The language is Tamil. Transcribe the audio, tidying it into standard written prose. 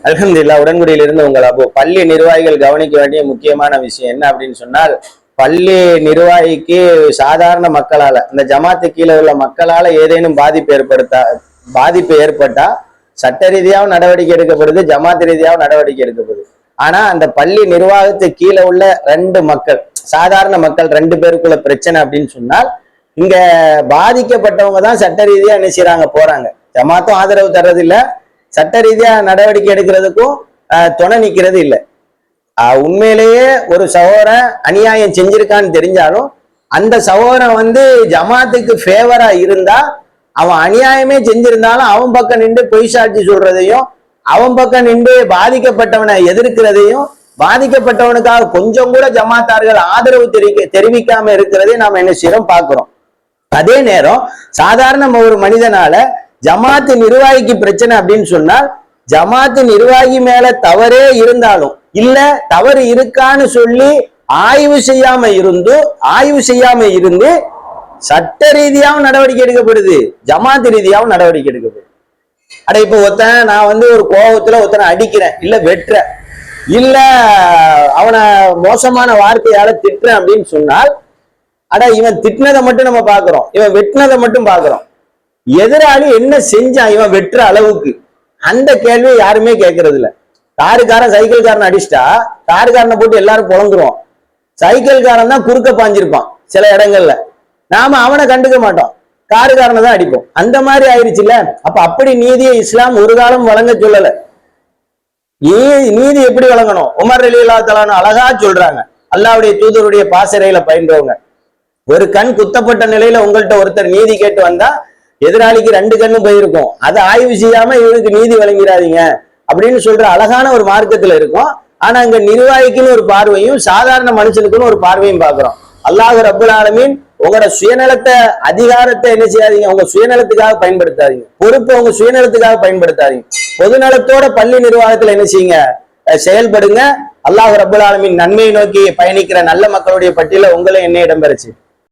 அல்ஹம்துலில்லாஹ். உடன்குடியில் இருந்து உங்கள் அபு. பள்ளி நிர்வாகிகள் கவனிக்க வேண்டிய முக்கியமான விஷயம் என்ன அப்படின்னு சொன்னால், பள்ளி நிர்வாகிக்கு சாதாரண மக்களால, இந்த ஜமாத்து கீழே உள்ள மக்களால ஏதேனும் பாதிப்பு ஏற்பட்டா சட்ட ரீதியாகவும் நடவடிக்கை எடுக்கப்படுது, ஜமாத்து ரீதியாகவும் நடவடிக்கை எடுக்கப்படுது. ஆனா அந்த பள்ளி நிர்வாகத்துக்கு கீழே உள்ள 2 மக்கள், சாதாரண மக்கள் 2 பேருக்குள்ள பிரச்சனை அப்படின்னு சொன்னால், இங்க பாதிக்கப்பட்டவங்க தான் சட்ட ரீதியா என்ன செய்யறாங்க, போறாங்க. ஜமாத்தும் ஆதரவு தர்றது இல்ல, சட்ட ரீதியா நடவடிக்கை எடுக்கிறதுக்கும் துணை நிக்கிறது இல்லை. உண்மையிலேயே ஒரு சகோதரன் அநியாயம் செஞ்சிருக்கான்னு தெரிஞ்சாலும் அந்த சகோதரன் ஜமாத்துக்கு ஃபேவரா இருந்தா, அவன் அநியாயமே செஞ்சிருந்தாலும் அவன் பக்கம் நின்று பொய் சாட்சி சொல்றதையும், அவன் பக்கம் நின்று பாதிக்கப்பட்டவனை எதிர்க்கிறதையும், பாதிக்கப்பட்டவனுக்காக கொஞ்சம் கூட ஜமாத்தார்கள் ஆதரவு தெரிவிக்காம இருக்கிறதையும் நாம என்ன செய்யறோம், பார்க்கிறோம். அதே நேரம் சாதாரண ஒரு மனிதனால ஜமாத்து நிர்வாகிக்கு பிரச்சனை அப்படின்னு சொன்னால், ஜமாத்து நிர்வாகி மேல தவறே இருந்தாலும் இல்ல தவறு இருக்கான்னு சொல்லி ஆய்வு செய்யாம இருந்து சட்ட ரீதியாகவும் நடவடிக்கை எடுக்கப்படுது, ஜமாத்து ரீதியாகவும் நடவடிக்கை எடுக்கப்படுது. அட இப்ப நான் ஒரு கோபத்துல ஒருத்தனை அடிக்கிறேன், இல்ல வெட்டுறேன், இல்ல அவனை மோசமான வார்த்தையால திட்டுறேன் அப்படின்னு சொன்னால், இவன் திட்டினதை மட்டும் நம்ம பாக்குறோம், இவன் வெட்டினதை மட்டும் பாக்குறோம். எதிராளி என்ன செஞ்சான் இவன் வெட்டுற அளவுக்கு, அந்த கேள்வியை யாருமே கேட்கறது இல்ல. காருக்காரன் சைக்கிள்காரன் அடிச்சிட்டா காருக்காரனை போட்டு எல்லாரும் புலந்துருவோம். சைக்கிள்காரன் தான் குறுக்க பாஞ்சிருப்பான் சில இடங்கள்ல, நாம அவனை கண்டுக்க மாட்டோம், காருக்காரனை தான் அடிப்போம். அந்த மாதிரி ஆயிடுச்சுல்ல. அப்படி நீதியை இஸ்லாம் ஒரு காலம் வழங்க சொல்லல. நீதி எப்படி வழங்கணும், உமர் ரலியல்லாஹு தஆலா அழகா சொல்றாங்க. அல்லாஹ்வுடைய தூதருடைய பாசறையில பயின்றவங்க. ஒரு கண் குத்தப்பட்ட நிலையில உங்கள்கிட்ட ஒருத்தர் நீதி கேட்டு வந்தா எதிராளிக்கு 2 கண்ணும் போயிருக்கும். அதை ஆய்வு செய்யாம இவருக்கு நீதி வழங்கிறாதீங்க அப்படின்னு சொல்ற அழகான ஒரு மார்க்கத்துல இருக்கும். ஆனா இங்க நிர்வாகிக்குன்னு ஒரு பார்வையும் சாதாரண மனுஷனுக்குன்னு ஒரு பார்வையும் பாக்குறோம். அல்லாஹ் ரப்புல் ஆலமீன் உங்களோட சுயநலத்தை, அதிகாரத்தை என்ன செய்யாதீங்க, உங்க சுயநலத்துக்காக பயன்படுத்தாதீங்க, பொறுப்பை உங்க சுயநலத்துக்காக பயன்படுத்தாதீங்க. பொதுநலத்தோட பள்ளி நிர்வாகத்துல என்ன செய்யுங்க, செயல்படுங்க. அல்லாஹ் ரப்புல் ஆலமீன் நன்மையை நோக்கி பயணிக்கிற நல்ல மக்களுடைய பட்டியல உங்களை என்ன இடம்பெறச்சு.